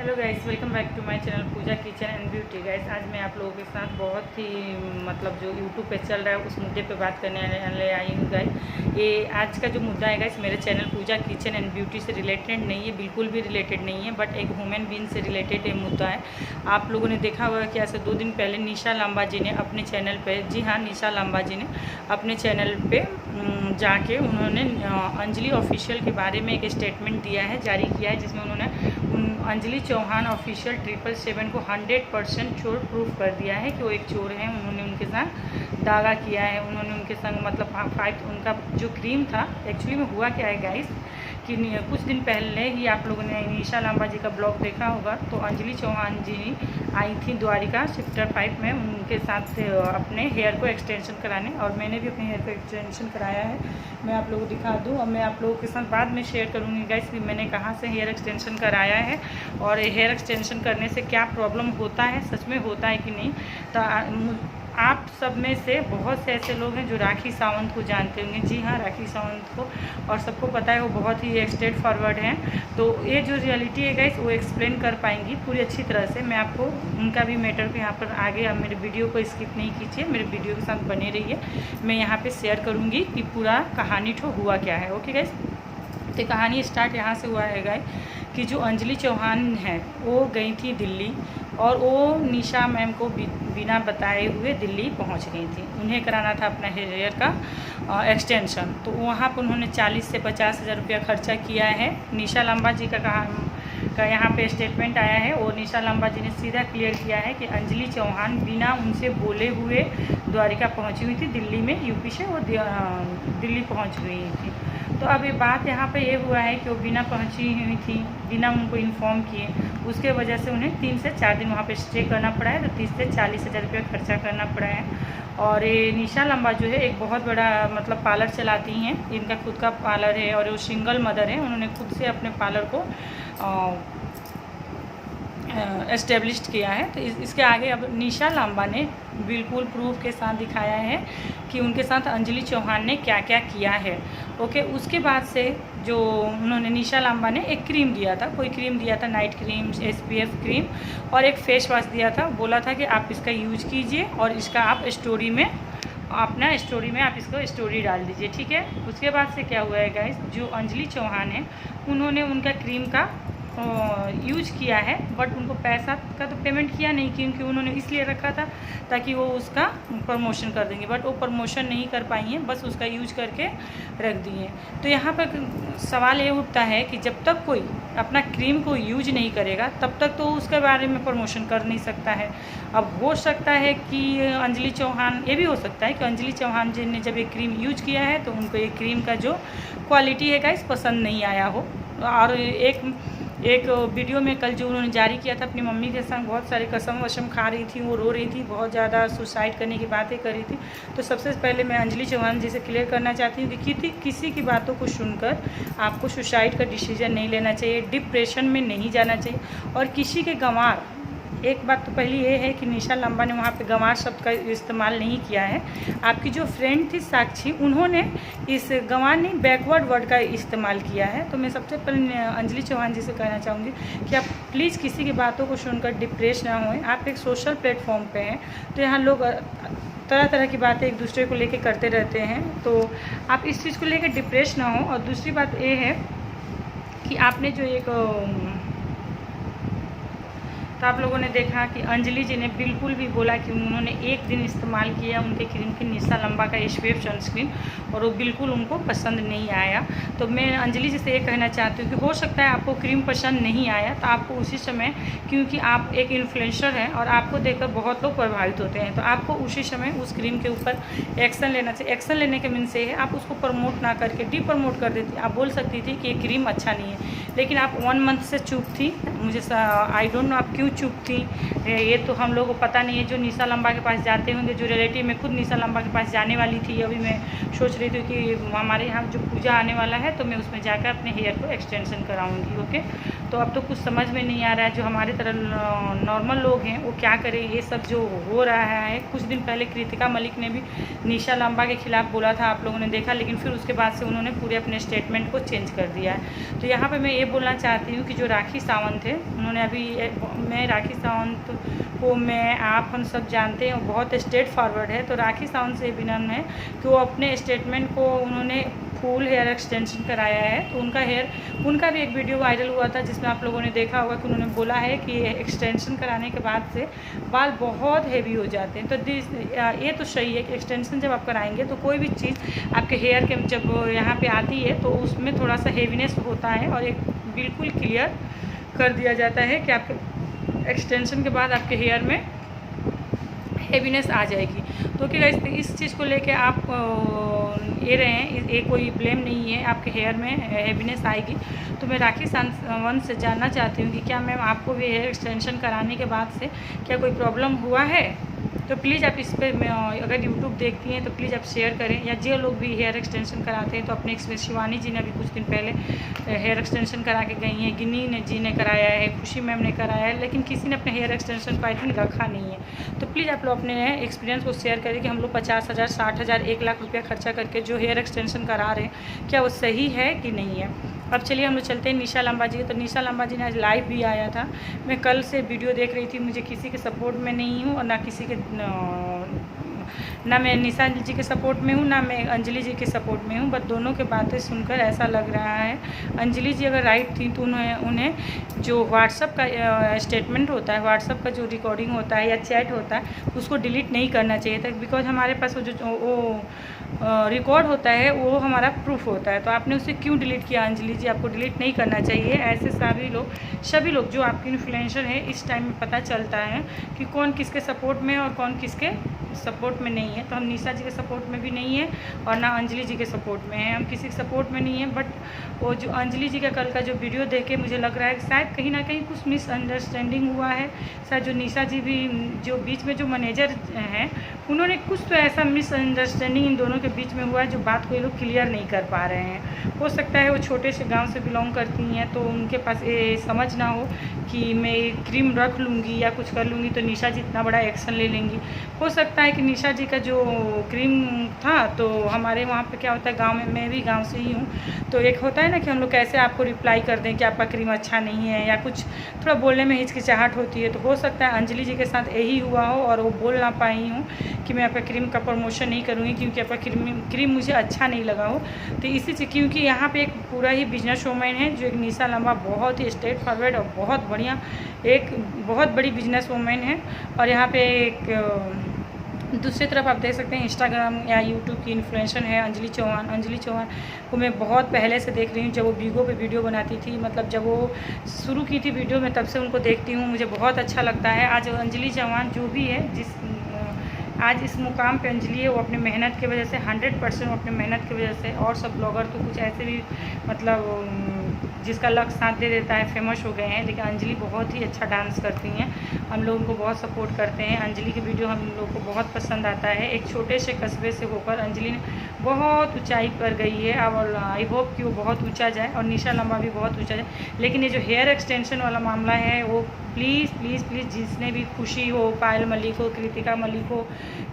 Hello guys, welcome back to my channel Pooja kitchen and beauty. Guys, आज मैं आप लोगों के साथ बहुत ही जो यूट्यूब पे चल रहा है उस मुद्दे पे बात करने ले आई हूँ। गाइस, ये आज का जो मुद्दा है गाइस, मेरे channel Pooja kitchen and beauty से रिलेटेड नहीं है, बिल्कुल भी रिलेटेड नहीं है, बट एक ह्यूमन बीइंग से रिलेटेड ये मुद्दा है। आप लोगों ने देखा होगा कि ऐसे 2 दिन पहले निशा लांबा जी ने अपने चैनल पर, जी हाँ, निशा लांबा जी ने अपने चैनल पर जाके उन्होंने अंजलि ऑफिशियल के बारे में एक स्टेटमेंट दिया है, जारी किया है, जिसमें उन्होंने अंजलि चौहान ऑफिशियल 777 को 100% चोर प्रूफ कर दिया है कि वो एक चोर है। उन्होंने उनके साथ दागा किया है, उन्होंने उनके संग फाइट, उनका जो क्रीम था एक्चुअली में हुआ क्या है गाइस कि कुछ दिन पहले ही आप लोगों ने निशा लांबा जी का ब्लॉग देखा होगा, तो अंजलि चौहान जी आई थी द्वारिका सेक्टर 5 में उनके साथ अपने हेयर को एक्सटेंशन कराने, और मैंने भी अपने हेयर को एक्सटेंशन कराया है। मैं आप लोगों को दिखा दूँ और मैं आप लोगों के साथ बाद में शेयर करूँगी गाइस कि मैंने कहाँ से हेयर एक्सटेंशन कराया है और हेयर एक्सटेंशन करने से क्या प्रॉब्लम होता है, सच में होता है कि नहीं। तो आप सब में से बहुत से ऐसे लोग हैं जो राखी सावंत को जानते होंगे। जी हाँ, राखी सावंत को, और सबको पता है वो बहुत ही स्ट्रेट फॉरवर्ड हैं। तो ये जो रियलिटी है गाइस, वो एक्सप्लेन कर पाएंगी पूरी अच्छी तरह से। मैं आपको उनका भी मैटर को यहाँ पर आगे, आप मेरे वीडियो को स्किप नहीं कीजिए, मेरे वीडियो के साथ बने रहिए। मैं यहाँ पर शेयर करूँगी कि पूरा कहानी ठो हुआ क्या है। ओके गाइस, तो कहानी स्टार्ट यहाँ से हुआ है गाइस कि जो अंजलि चौहान है वो गई थी दिल्ली, और वो निशा मैम को बिना बताए हुए दिल्ली पहुंच गई थी। उन्हें कराना था अपना हेयर का एक्सटेंशन। तो वहाँ पर उन्होंने 40 से 50 हज़ार रुपया खर्चा किया है। निशा लांबा जी का यहाँ पे स्टेटमेंट आया है, और निशा लांबा जी ने सीधा क्लियर किया है कि अंजलि चौहान बिना उनसे बोले हुए द्वारिका पहुँची हुई थी दिल्ली में, यूपी से वो दिल्ली पहुँच गई थी। तो अब ये बात यहाँ पे ये हुआ है कि वो बिना पहुँची हुई थी, बिना उनको इन्फॉर्म किए, उसके वजह से उन्हें 3 से 4 दिन वहाँ पे स्टे करना पड़ा है। तो 30 से 40 हज़ार रुपया खर्चा करना पड़ा है। और ये निशा लांबा जो है एक बहुत बड़ा पार्लर चलाती हैं, इनका खुद का पार्लर है, और वो सिंगल मदर है। उन्होंने खुद से अपने पार्लर को एस्टेब्लिश्ड किया है। तो इसके आगे अब निशा लांबा ने बिल्कुल प्रूफ के साथ दिखाया है कि उनके साथ अंजलि चौहान ने क्या क्या किया है। ओके, उसके बाद से जो उन्होंने निशा लांबा ने एक क्रीम दिया था, कोई क्रीम दिया था, नाइट क्रीम, SPF क्रीम, और एक फेस वॉश दिया था। बोला था कि आप इसका यूज कीजिए और इसका आप स्टोरी में, अपना स्टोरी में आप इसको स्टोरी डाल दीजिए, ठीक है। उसके बाद से क्या हुआ है गाइस, जो अंजलि चौहान है उन्होंने उनका क्रीम का यूज किया है, बट उनको पैसा का तो पेमेंट किया नहीं, क्योंकि उन्होंने इसलिए रखा था ताकि वो उसका प्रमोशन कर देंगे, बट वो प्रमोशन नहीं कर पाई हैं, बस उसका यूज करके रख दिए। तो यहाँ पर सवाल ये उठता है कि जब तक कोई अपना क्रीम को यूज नहीं करेगा तब तक तो उसके बारे में प्रमोशन कर नहीं सकता है। अब हो सकता है कि अंजलि चौहान, ये भी हो सकता है कि अंजलि चौहान जी ने जब ये क्रीम यूज किया है तो उनको ये क्रीम का जो क्वालिटी है गाइस पसंद नहीं आया हो। और एक वीडियो में कल जो उन्होंने जारी किया था अपनी मम्मी के संग, बहुत सारी कसम वशम खा रही थी, वो रो रही थी, बहुत ज़्यादा सुसाइड करने की बातें कर रही थी। तो सबसे पहले मैं अंजलि चौहान जी से क्लियर करना चाहती हूँ कि किसी की बातों को सुनकर आपको सुसाइड का डिसीजन नहीं लेना चाहिए, डिप्रेशन में नहीं जाना चाहिए। और किसी के गंवार, एक बात तो पहली ये है कि निशा लांबा ने वहाँ पे गंवार शब्द का इस्तेमाल नहीं किया है। आपकी जो फ्रेंड थी साक्षी, उन्होंने इस गंवार नहीं, बैकवर्ड वर्ड का इस्तेमाल किया है। तो मैं सबसे पहले अंजलि चौहान जी से कहना चाहूँगी कि आप प्लीज़ किसी की बातों को सुनकर डिप्रेस ना होएं। आप एक सोशल प्लेटफॉर्म पे हैं, तो यहाँ लोग तरह तरह की बातें एक दूसरे को लेके करते रहते हैं, तो आप इस चीज़ को लेकर डिप्रेस ना हो। और दूसरी बात ये है कि आपने जो एक तो आप लोगों ने देखा कि अंजलि जी ने बिल्कुल भी बोला कि उन्होंने एक दिन इस्तेमाल किया उनके क्रीम की, निशा लांबा का SPF सनस्क्रीन, और वो बिल्कुल उनको पसंद नहीं आया। तो मैं अंजलि जी से ये कहना चाहती हूँ कि हो सकता है आपको क्रीम पसंद नहीं आया, तो आपको उसी समय, क्योंकि आप एक इन्फ्लुएंसर हैं और आपको देखकर बहुत लोग प्रभावित होते हैं, तो आपको उसी समय उस क्रीम के ऊपर एक्शन लेना चाहिए। एक्शन लेने के मीन से है आप उसको प्रमोट ना करके डी प्रमोट कर देती। आप बोल सकती थी कि ये क्रीम अच्छा नहीं है, लेकिन आप 1 मंथ से चुप थी। मुझे आई डोंट नो आप क्यों चुप थी, ये तो हम लोगों को पता नहीं है। जो निशा लांबा के पास जाते होंगे, जो रिलेटिव, मैं खुद निशा लांबा के पास जाने वाली थी, अभी मैं सोच रही थी कि हमारे यहाँ जो पूजा आने वाला है तो मैं उसमें जाकर अपने हेयर को एक्सटेंशन कराऊंगी। ओके, तो अब तो कुछ समझ में नहीं आ रहा है। जो हमारे तरह नॉर्मल लोग हैं वो क्या करें, ये सब जो हो रहा है। कुछ दिन पहले कृतिका मलिक ने भी निशा लांबा के खिलाफ बोला था, आप लोगों ने देखा, लेकिन फिर उसके बाद से उन्होंने पूरे अपने स्टेटमेंट को चेंज कर दिया है। तो यहाँ पे मैं ये बोलना चाहती हूँ कि जो राखी सावंत है, उन्होंने अभी, मैं राखी सावंत को आप हम सब जानते हैं, बहुत स्ट्रेट फॉरवर्ड है। तो राखी सावंत से विनम्र है कि वो अपने स्टेटमेंट को, उन्होंने फुल हेयर एक्सटेंशन कराया है। तो उनका भी एक वीडियो वायरल हुआ था जिसमें आप लोगों ने देखा होगा कि उन्होंने बोला है कि एक्सटेंशन कराने के बाद से बाल बहुत हेवी हो जाते हैं। तो ये तो सही है कि एक्सटेंशन जब आप कराएंगे तो कोई भी चीज़ आपके हेयर के जब यहाँ पे आती है तो उसमें थोड़ा सा हेवीनेस होता है, और एक बिल्कुल क्लियर कर दिया जाता है कि आपके एक्सटेंशन के बाद आपके हेयर में हेवीनेस आ जाएगी। तो क्या इस चीज़ को लेके आप ये रहे हैं, ये कोई ब्लेम नहीं है, आपके हेयर में हेवीनेस आएगी। तो मैं राखी सावंत से जानना चाहती हूँ कि क्या मैम आपको भी हेयर एक्सटेंशन कराने के बाद से क्या कोई प्रॉब्लम हुआ है? तो प्लीज़ आप इस पर, अगर यूट्यूब देखती हैं तो प्लीज़ आप शेयर करें, या जो लोग भी हेयर एक्सटेंशन कराते हैं तो अपने एक्सपीरियंस। शिवानी जी ने अभी कुछ दिन पहले हेयर एक्सटेंशन करा के गई हैं, गिन्नी जी ने कराया है, खुशी मैम ने कराया है, लेकिन किसी ने अपने हेयर एक्सटेंशन को आई थिंक रखा नहीं है। तो प्लीज़ आप लोग अपने एक्सपीरियंस को शेयर करें कि हम लोग 50,000, 60,000, 1 लाख रुपया खर्चा करके जो हेयर एक्सटेंशन करा रहे हैं, क्या वो सही है कि नहीं है। अब चलिए हम लोग चलते हैं निशा लांबा जी। तो निशा लांबा जी ने आज लाइव भी आया था। मैं कल से वीडियो देख रही थी, मुझे किसी के सपोर्ट में नहीं हूँ, और ना किसी के ना मैं निशा जी के सपोर्ट में हूँ, ना मैं अंजलि जी के सपोर्ट में हूँ। बट दोनों के बातें सुनकर ऐसा लग रहा है, अंजलि जी अगर राइट थी तो उन्हें जो व्हाट्सअप का स्टेटमेंट होता है, व्हाट्सअप का जो रिकॉर्डिंग होता है या चैट होता है, उसको डिलीट नहीं करना चाहिए था। बिकॉज हमारे पास वो रिकॉर्ड होता है, वो हमारा प्रूफ होता है। तो आपने उसे क्यों डिलीट किया अंजलि जी? आपको डिलीट नहीं करना चाहिए। ऐसे सभी लोग जो आपके इन्फ्लुएंसर है, इस टाइम में पता चलता है कि कौन किसके सपोर्ट में है और कौन किसके सपोर्ट में नहीं है। तो हम निशा जी के सपोर्ट में भी नहीं है और ना अंजलि जी के सपोर्ट में है, हम किसी के सपोर्ट में नहीं है। बट वो जो अंजलि जी का कल का जो वीडियो देख के मुझे लग रहा है शायद कहीं ना कहीं कुछ मिसअंडरस्टैंडिंग हुआ है। शायद जो निशा जी भी, जो बीच में जो मैनेजर हैं, उन्होंने कुछ तो ऐसा मिसअंडरस्टैंडिंग इन दोनों के बीच में हुआ है जो बात को ये लोग क्लियर नहीं कर पा रहे हैं। हो सकता है वो छोटे से गांव से बिलोंग करती हैं, तो उनके पास ये समझ ना हो कि मैं क्रीम रख लूँगी या कुछ कर लूँगी तो निशा जी इतना बड़ा एक्शन ले लेंगी। हो सकता है कि निशा जी का जो क्रीम था, तो हमारे वहाँ पे क्या होता है, गांव में, मैं भी गांव से ही हूँ, तो एक होता है ना कि हम लोग कैसे आपको रिप्लाई कर दें कि आपका क्रीम अच्छा नहीं है, या कुछ थोड़ा बोलने में हिचकिचाहट होती है। तो हो सकता है अंजलि जी के साथ यही हुआ हो और वो बोल ना पाई हूँ कि मैं आपका क्रीम का प्रमोशन नहीं करूँगी क्योंकि आपका क्रीम मुझे अच्छा नहीं लगा हो। तो इसी से, क्योंकि यहाँ पे एक पूरा ही बिजनेस वूमेन है, जो एक निशा लांबा बहुत ही स्ट्रेट फॉरवर्ड और बहुत बढ़िया, एक बहुत बड़ी बिजनेस वूमेन है। और यहाँ पे एक दूसरी तरफ आप देख सकते हैं इंस्टाग्राम या यूट्यूब की इन्फ्लुएंसर है अंजलि चौहान। अंजलि चौहान को मैं बहुत पहले से देख रही हूँ, जब वो बीगो पे वीडियो बनाती थी, मतलब जब वो शुरू की थी वीडियो में, तब से उनको देखती हूँ, मुझे बहुत अच्छा लगता है। आज अंजलि चौहान जो भी है, आज इस मुकाम पे अंजलि है, वो अपनी मेहनत की वजह से 100% वो अपनी मेहनत की वजह से, और सब ब्लॉगर तो कुछ ऐसे भी मतलब जिसका लक साथ दे देता है फेमस हो गए हैं, लेकिन अंजलि बहुत ही अच्छा डांस करती हैं। हम लोग उनको बहुत सपोर्ट करते हैं, अंजलि की वीडियो हम लोग को बहुत पसंद आता है। एक छोटे से कस्बे से होकर अंजलि ने बहुत ऊंचाई पर गई है, और आई होप कि वो बहुत ऊंचा जाए, और निशा लांबा भी बहुत ऊंचा जाए। लेकिन ये जो हेयर एक्सटेंशन वाला मामला है, वो प्लीज़ प्लीज़ प्लीज़, जिसने भी, खुशी हो, पायल मलिक हो, कृतिका मलिक हो,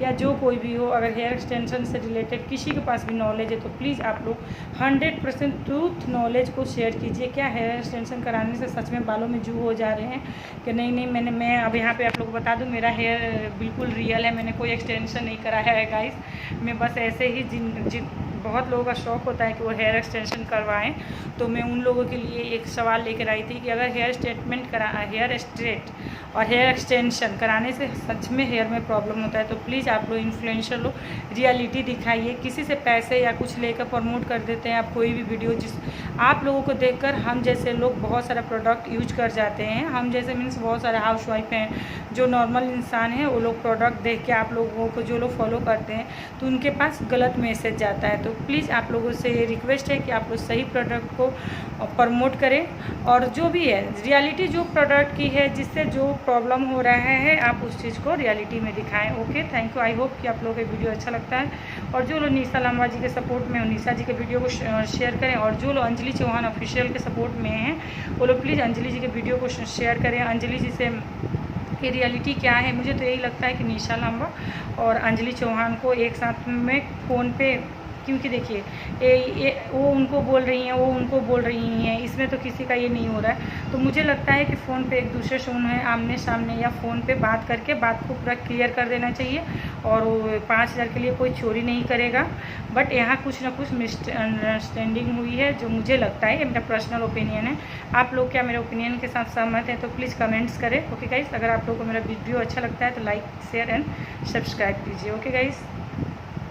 या जो कोई भी हो, अगर हेयर एक्सटेंशन से रिलेटेड किसी के पास भी नॉलेज है तो प्लीज़ आप लोग 100% ट्रूथ नॉलेज को शेयर कीजिए। क्या हेयर एक्सटेंशन कराने से सच में बालों में जू हो जा रहे हैं कि नहीं? मैं अब यहाँ पे आप लोग को बता दूँ, मेरा हेयर बिल्कुल रियल है, मैंने कोई एक्सटेंशन नहीं कराया है गाइस। मैं बस ऐसे ही जिन बहुत लोगों का शौक़ होता है कि वो हेयर एक्सटेंशन करवाएं, तो मैं उन लोगों के लिए एक सवाल लेकर आई थी कि अगर हेयर स्ट्रेट और हेयर एक्सटेंशन कराने से सच में हेयर में प्रॉब्लम होता है, तो प्लीज़ आप लोग इन्फ्लुएंसर लोग रियलिटी दिखाइए। किसी से पैसे या कुछ लेकर प्रमोट कर देते हैं आप कोई भी वीडियो, जिस आप लोगों को देखकर हम जैसे लोग बहुत सारा प्रोडक्ट यूज कर जाते हैं। हम जैसे मीन्स बहुत सारे हाउसवाइफ हैं, जो नॉर्मल इंसान हैं, वो लोग प्रोडक्ट देख के आप लोगों को, जो लोग फॉलो करते हैं, तो उनके पास गलत मैसेज जाता है। तो तो प्लीज़ आप लोगों से रिक्वेस्ट है कि आप लोग सही प्रोडक्ट को प्रमोट करें, और जो भी है रियलिटी जो प्रोडक्ट की है, जिससे जो प्रॉब्लम हो रहा है आप उस चीज़ को रियलिटी में दिखाएं। Okay, thank you. I hope कि आप लोगों को वीडियो अच्छा लगता है, और जो लोग निशा लांबा जी के सपोर्ट में, निशा जी के वीडियो को शेयर करें, और जो लोग अंजलि चौहान ऑफिशियल के सपोर्ट में हैं वो लोग प्लीज़ अंजलि जी के वीडियो को शेयर करें। अंजलि जी से कि रियलिटी क्या है, मुझे तो यही लगता है कि निशा लांबा और अंजलि चौहान को एक साथ में फ़ोन पे, क्योंकि देखिए वो उनको बोल रही हैं, वो उनको बोल रही हैं, इसमें तो किसी का ये नहीं हो रहा है। तो मुझे लगता है कि फ़ोन पे एक दूसरे से उन्हें आमने सामने या फ़ोन पे बात करके बात को पूरा क्लियर कर देना चाहिए, और 5,000 के लिए कोई चोरी नहीं करेगा। बट यहाँ कुछ ना कुछ मिसअंडरस्टैंडिंग हुई है, जो मुझे लगता है, ये मेरा पर्सनल ओपिनियन है। आप लोग क्या मेरे ओपिनियन के साथ सहमत हैं तो प्लीज़ कमेंट्स करें। ओके गाइस, अगर आप लोगों को मेरा वीडियो अच्छा लगता है तो लाइक, शेयर एंड सब्सक्राइब कीजिए। Okay guys.